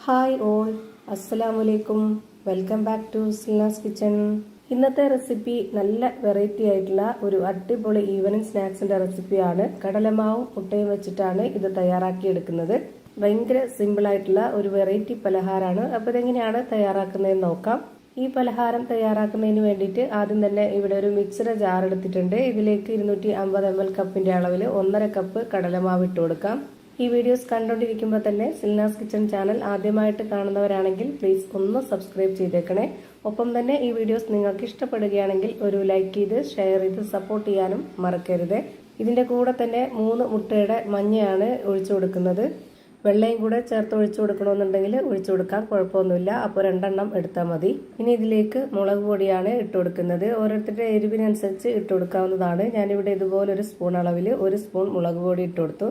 Hi all, അസ്സലാമലൈക്കും. Welcome back to Silna's kitchen. ഇന്നത്തെ recipe നല്ല വെറൈറ്റി ആയിട്ടുള്ള ഒരു അടിപൊളി ഈവനിങ് സ്നാക്സിന്റെ റെസിപ്പിയാണ്. കടലമാവും മുട്ടയും വെച്ചിട്ടാണ് ഇത് തയ്യാറാക്കിയെടുക്കുന്നത്. ഭയങ്കര സിമ്പിൾ ആയിട്ടുള്ള ഒരു വെറൈറ്റി പലഹാരമാണ്. അപ്പോൾ ഇതെങ്ങനെയാണ് തയ്യാറാക്കുന്നതെന്ന് നോക്കാം. ഈ പലഹാരം തയ്യാറാക്കുന്നതിന് വേണ്ടിയിട്ട് ആദ്യം തന്നെ ഇവിടെ ഒരു മിക്സിയുടെ ജാർ എടുത്തിട്ടുണ്ട്. ഇതിലേക്ക് 250 ml കപ്പിന്റെ അളവിൽ 1.5 കപ്പ് കടലമാവ് ഇട്ട് കൊടുക്കാം. ഈ വീഡിയോസ് കണ്ടുകൊണ്ടിരിക്കുമ്പോൾ തന്നെ സിൽനാസ് കിച്ചൺ ചാനൽ ആദ്യമായിട്ട് കാണുന്നവരാണെങ്കിൽ പ്ലീസ് ഒന്ന് സബ്സ്ക്രൈബ് ചെയ്തേക്കണേ. ഒപ്പം തന്നെ ഈ വീഡിയോസ് നിങ്ങൾക്ക് ഇഷ്ടപ്പെടുകയാണെങ്കിൽ ഒരു ലൈക്ക് ചെയ്ത് ഷെയർ ചെയ്ത് സപ്പോർട്ട് ചെയ്യാനും മറക്കരുത്. ഇതിൻ്റെ കൂടെ തന്നെ 3 മുട്ടയുടെ മഞ്ഞയാണ് ഒഴിച്ചു കൊടുക്കുന്നത്. വെള്ളയും കൂടെ ചേർത്ത് ഒഴിച്ചു കൊടുക്കണമെന്നുണ്ടെങ്കിൽ ഒഴിച്ചു കൊടുക്കാം, കുഴപ്പമൊന്നുമില്ല. അപ്പോൾ 2 എണ്ണം എടുത്താൽ മതി. ഇനി ഇതിലേക്ക് മുളക് പൊടിയാണ് ഇട്ട് കൊടുക്കുന്നത്. ഓരോരുത്തരുടെ എരിവിനനുസരിച്ച് ഇട്ട് കൊടുക്കാവുന്നതാണ്. ഞാനിവിടെ ഇതുപോലെ ഒരു സ്പൂൺ അളവിൽ 1 സ്പൂൺ മുളക് പൊടി ഇട്ട് കൊടുത്തു.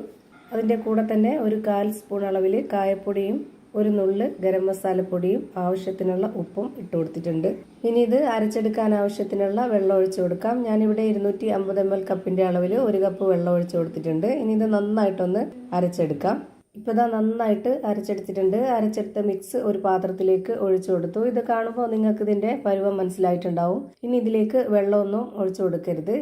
അതിൻ്റെ കൂടെ തന്നെ ഒരു 1/4 സ്പൂൺ അളവിൽ കായപ്പൊടിയും 1 നുള്ള് ഗരം മസാലപ്പൊടിയും ആവശ്യത്തിനുള്ള ഉപ്പും ഇട്ട് കൊടുത്തിട്ടുണ്ട്. ഇനി ഇത് അരച്ചെടുക്കാൻ ആവശ്യത്തിനുള്ള വെള്ളം ഒഴിച്ചു കൊടുക്കാം. ഞാനിവിടെ 250 ml കപ്പിന്റെ അളവിൽ 1 കപ്പ് വെള്ളം ഒഴിച്ചു കൊടുത്തിട്ടുണ്ട്. ഇനി ഇത് നന്നായിട്ടൊന്ന് അരച്ചെടുക്കാം. ഇപ്പോൾ ഇതാ നന്നായിട്ട് അരച്ചെടുത്തിട്ടുണ്ട്. അരച്ചെടുത്ത മിക്സ് ഒരു പാത്രത്തിലേക്ക് ഒഴിച്ചു കൊടുത്തു. ഇത് കാണുമ്പോൾ നിങ്ങൾക്ക് ഇതിന്റെ പരുവം മനസ്സിലായിട്ടുണ്ടാവും. ഇനി ഇതിലേക്ക് വെള്ളമൊന്നും ഒഴിച്ചു കൊടുക്കരുത്.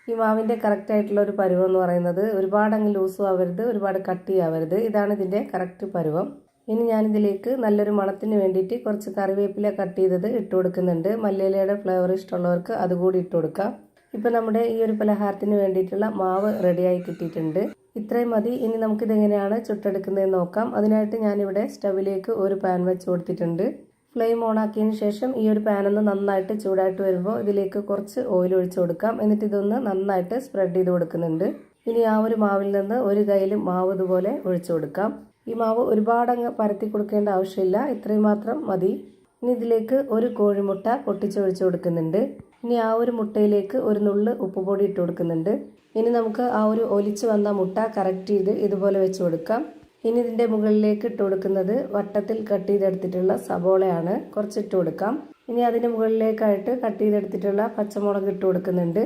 ഈ മാവിൻ്റെ കറക്റ്റ് ആയിട്ടുള്ള ഒരു പരുവം എന്ന് പറയുന്നത് ഒരുപാട് അങ്ങ് ലൂസും ആവരുത്, ഒരുപാട് കട്ടിയാവരുത്. ഇതാണ് ഇതിൻ്റെ കറക്റ്റ് പരുവം. ഇനി ഞാനിതിലേക്ക് നല്ലൊരു മണത്തിന് വേണ്ടിയിട്ട് കുറച്ച് കറിവേപ്പില കട്ട് ചെയ്തത് ഇട്ട് കൊടുക്കുന്നുണ്ട്. മല്ലിയിലയുടെ ഫ്ലേവർ ഇഷ്ടമുള്ളവർക്ക് അതുകൂടി ഇട്ട് കൊടുക്കാം. ഇപ്പം നമ്മുടെ ഈ ഒരു പലഹാരത്തിന് വേണ്ടിയിട്ടുള്ള മാവ് റെഡിയായി കിട്ടിയിട്ടുണ്ട്. ഇത്രയും മതി. ഇനി നമുക്കിതെങ്ങനെയാണ് ചുട്ടെടുക്കുന്നതെന്ന് നോക്കാം. അതിനായിട്ട് ഞാനിവിടെ സ്റ്റവിലേക്ക് ഒരു പാൻ വെച്ച് കൊടുത്തിട്ടുണ്ട്. ഫ്ലെയിം ഓൺ ആക്കിയതിന് ശേഷം ഈ ഒരു പാൻ ഒന്ന് നന്നായിട്ട് ചൂടായിട്ട് വരുമ്പോൾ ഇതിലേക്ക് കുറച്ച് ഓയിൽ ഒഴിച്ചു കൊടുക്കാം. എന്നിട്ട് ഇതൊന്ന് നന്നായിട്ട് സ്പ്രെഡ് ചെയ്ത് കൊടുക്കുന്നുണ്ട്. ഇനി ആ ഒരു മാവിൽ നിന്ന് ഒരു കയ്യിൽ മാവ് ഇതുപോലെ ഒഴിച്ചു കൊടുക്കാം. ഈ മാവ് ഒരുപാട് അങ്ങ് പരത്തി കൊടുക്കേണ്ട ആവശ്യമില്ല, ഇത്രയും മാത്രം മതി. ഇനി ഇതിലേക്ക് ഒരു കോഴിമുട്ട പൊട്ടിച്ചൊഴിച്ചു കൊടുക്കുന്നുണ്ട്. ഇനി ആ ഒരു മുട്ടയിലേക്ക് 1 നുള്ള് ഉപ്പുപൊടി ഇട്ട് കൊടുക്കുന്നുണ്ട്. ഇനി നമുക്ക് ആ ഒരു ഒലിച്ചു വന്ന മുട്ട കറക്റ്റ് ചെയ്ത് ഇതുപോലെ വെച്ച് കൊടുക്കാം. ഇനി ഇതിൻ്റെ മുകളിലേക്ക് ഇട്ട് കൊടുക്കുന്നത് വട്ടത്തിൽ കട്ട് ചെയ്തെടുത്തിട്ടുള്ള സബോളയാണ്. കുറച്ചിട്ട് കൊടുക്കാം. ഇനി അതിന് മുകളിലേക്കായിട്ട് കട്ട് ചെയ്തെടുത്തിട്ടുള്ള പച്ചമുളക് ഇട്ട് കൊടുക്കുന്നുണ്ട്.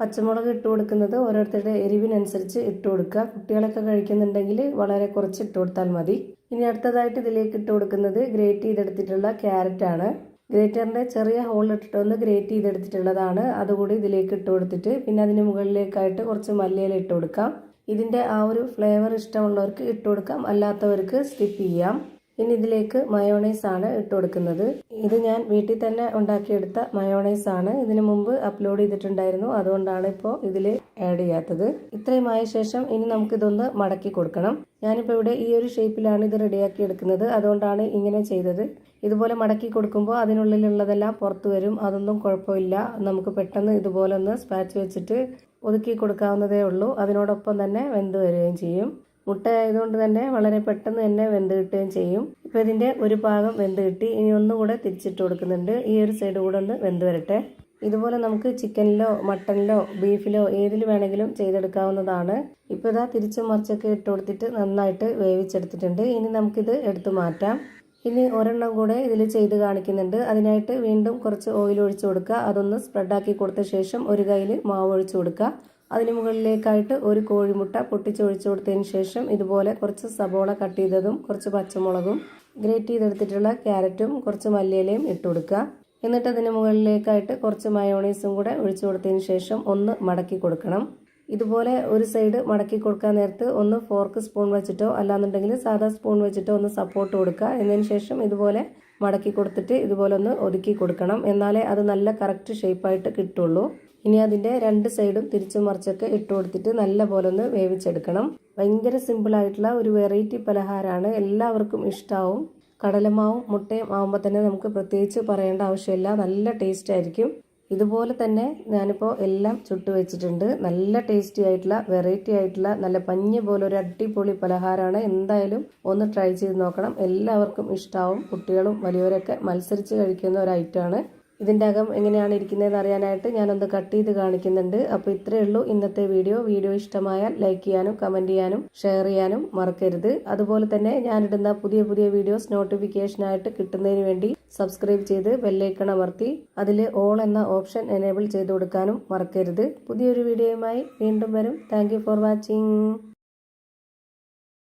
പച്ചമുളക് ഇട്ട് കൊടുക്കുന്നത് ഓരോരുത്തരുടെ എരിവിനനുസരിച്ച് ഇട്ട് കൊടുക്കുക. കുട്ടികളൊക്കെ കഴിക്കുന്നുണ്ടെങ്കിൽ വളരെ കുറച്ച് ഇട്ട് കൊടുത്താൽ മതി. ഇനി അടുത്തതായിട്ട് ഇതിലേക്ക് ഇട്ട് കൊടുക്കുന്നത് ഗ്രേറ്റ് ചെയ്തെടുത്തിട്ടുള്ള ക്യാരറ്റ് ആണ്. ഗ്രേറ്ററിൻ്റെ ചെറിയ ഹോൾ ഇട്ടിട്ട് ഒന്ന് ഗ്രേറ്റ് ചെയ്തെടുത്തിട്ടുള്ളതാണ്. അതുകൂടി ഇതിലേക്ക് ഇട്ട് കൊടുത്തിട്ട് പിന്നെ അതിന് മുകളിലേക്കായിട്ട് കുറച്ച് മല്ലിയില ഇട്ട് കൊടുക്കാം. ഇതിൻ്റെ ആ ഒരു ഫ്ലേവർ ഇഷ്ടമുള്ളവർക്ക് ഇട്ട് കൊടുക്കാം, അല്ലാത്തവർക്ക് സ്കിപ്പ് ചെയ്യാം. ഇനി ഇതിലേക്ക് മയോണൈസ് ആണ് ഇട്ട് കൊടുക്കുന്നത്. ഇത് ഞാൻ വീട്ടിൽ തന്നെ ഉണ്ടാക്കിയെടുത്ത മയോണൈസ് ആണ്. ഇതിനു മുമ്പ് അപ്ലോഡ് ചെയ്തിട്ടുണ്ടായിരുന്നു, അതുകൊണ്ടാണ് ഇപ്പോൾ ഇതിൽ ആഡ് ചെയ്യാത്തത്. ഇത്രയും ആയ ശേഷം ഇനി നമുക്കിതൊന്ന് മടക്കി കൊടുക്കണം. ഞാനിപ്പോൾ ഇവിടെ ഈ ഒരു ഷേപ്പിലാണ് ഇത് റെഡിയാക്കി എടുക്കുന്നത്, അതുകൊണ്ടാണ് ഇങ്ങനെ ചെയ്തത്. ഇതുപോലെ മടക്കി കൊടുക്കുമ്പോൾ അതിനുള്ളിലുള്ളതെല്ലാം പുറത്തു വരും. അതൊന്നും കുഴപ്പമില്ല. നമുക്ക് പെട്ടെന്ന് ഇതുപോലെ ഒന്ന് സ്പാച്ച് വെച്ചിട്ട് ഒതുക്കി കൊടുക്കാവുന്നതേ ഉള്ളൂ. അതിനോടൊപ്പം തന്നെ വെന്ത് വരികയും ചെയ്യും. മുട്ട ആയതുകൊണ്ട് തന്നെ വളരെ പെട്ടെന്ന് തന്നെ വെന്ത് കിട്ടുകയും ചെയ്യും. ഇപ്പോൾ ഇതിൻ്റെ ഒരു ഭാഗം വെന്ത് കിട്ടി. ഇനി ഒന്നുകൂടെ തിരിച്ചിട്ട് കൊടുക്കുന്നുണ്ട്. ഈ ഒരു സൈഡ് കൂടെ ഒന്ന് വെന്ത് വരട്ടെ. ഇതുപോലെ നമുക്ക് ചിക്കനിലോ മട്ടനിലോ ബീഫിലോ ഏതിൽ വേണമെങ്കിലും ചെയ്തെടുക്കാവുന്നതാണ്. ഇപ്പോൾ ഇതാ തിരിച്ചും മറിച്ചൊക്കെ ഇട്ട് കൊടുത്തിട്ട് നന്നായിട്ട് വേവിച്ചെടുത്തിട്ടുണ്ട്. ഇനി നമുക്കിത് എടുത്തു മാറ്റാം. ഇനി ഒരെണ്ണം കൂടെ ഇതിൽ ചെയ്ത് കാണിക്കുന്നുണ്ട്. അതിനായിട്ട് വീണ്ടും കുറച്ച് ഓയിൽ ഒഴിച്ചു കൊടുക്കുക. അതൊന്ന് സ്പ്രെഡാക്കി കൊടുത്ത ശേഷം ഒരു കയ്യിൽ മാവ് ഒഴിച്ചു കൊടുക്കുക. അതിന് മുകളിലേക്കായിട്ട് ഒരു കോഴിമുട്ട പൊട്ടിച്ചൊഴിച്ചു കൊടുത്തതിന് ശേഷം ഇതുപോലെ കുറച്ച് സബോള കട്ട് ചെയ്തതും കുറച്ച് പച്ചമുളകും ഗ്രേറ്റ് ചെയ്തെടുത്തിട്ടുള്ള ക്യാരറ്റും കുറച്ച് മല്ലിയിലയും ഇട്ട് കൊടുക്കുക. എന്നിട്ട് അതിന് മുകളിലേക്കായിട്ട് കുറച്ച് മയോണൈസും കൂടെ ഒഴിച്ചു കൊടുത്തതിന് ശേഷം ഒന്ന് മടക്കി കൊടുക്കണം. ഇതുപോലെ ഒരു സൈഡ് മടക്കി കൊടുക്കാൻ നേരത്ത് ഒന്ന് ഫോർക്ക് സ്പൂൺ വെച്ചിട്ടോ അല്ലാന്നുണ്ടെങ്കിൽ സാധാ സ്പൂൺ വെച്ചിട്ടോ ഒന്ന് സപ്പോർട്ട് കൊടുക്കുക. എന്നതിന് ശേഷം ഇതുപോലെ മടക്കി കൊടുത്തിട്ട് ഇതുപോലെ ഒന്ന് ഒതുക്കി കൊടുക്കണം. എന്നാലേ അത് നല്ല കറക്റ്റ് ഷേപ്പായിട്ട് കിട്ടുള്ളൂ. ഇനി അതിൻ്റെ 2 സൈഡും തിരിച്ചു മറിച്ചൊക്കെ ഇട്ട് കൊടുത്തിട്ട് നല്ല പോലെ ഒന്ന് വേവിച്ചെടുക്കണം. ഭയങ്കര സിമ്പിളായിട്ടുള്ള ഒരു വെറൈറ്റി പലഹാരമാണ്. എല്ലാവർക്കും ഇഷ്ടമാവും. കടലമാവും മുട്ടയും ആവുമ്പോൾ തന്നെ നമുക്ക് പ്രത്യേകിച്ച് പറയേണ്ട ആവശ്യമില്ല. നല്ല ടേസ്റ്റ് ആയിരിക്കും. ഇതുപോലെ തന്നെ ഞാനിപ്പോൾ എല്ലാം ചുട്ട് വെച്ചിട്ടുണ്ട്. നല്ല ടേസ്റ്റി ആയിട്ടുള്ള വെറൈറ്റി ആയിട്ടുള്ള നല്ല പഞ്ഞി പോലെ ഒരു അടിപൊളി പലഹാരമാണ്. എന്തായാലും ഒന്ന് ട്രൈ ചെയ്ത് നോക്കണം. എല്ലാവർക്കും ഇഷ്ടമാവും. കുട്ടികളും വലിയവരൊക്കെ മത്സരിച്ച് കഴിക്കുന്ന ഒരു ഐറ്റമാണ്. ഇതിൻ്റെ അകം എങ്ങനെയാണ് ഇരിക്കുന്നതെന്ന് അറിയാനായിട്ട് ഞാനൊന്ന് കട്ട് ചെയ്ത് കാണിക്കുന്നുണ്ട്. അപ്പോൾ ഇത്രയേ ഉള്ളൂ ഇന്നത്തെ വീഡിയോ. വീഡിയോ ഇഷ്ടമായാൽ ലൈക്ക് ചെയ്യാനും കമൻറ്റ് ചെയ്യാനും ഷെയർ ചെയ്യാനും മറക്കരുത്. അതുപോലെ തന്നെ ഞാനിടുന്ന പുതിയ പുതിയ വീഡിയോസ് നോട്ടിഫിക്കേഷനായിട്ട് കിട്ടുന്നതിന് വേണ്ടി സബ്സ്ക്രൈബ് ചെയ്ത് ബെല്ലൈക്കൺ അമർത്തി അതിൽ ഓൾ എന്ന ഓപ്ഷൻ എനേബിൾ ചെയ്ത് കൊടുക്കാനും മറക്കരുത്. പുതിയൊരു വീഡിയോയുമായി വീണ്ടും വരും. Thank you for watching.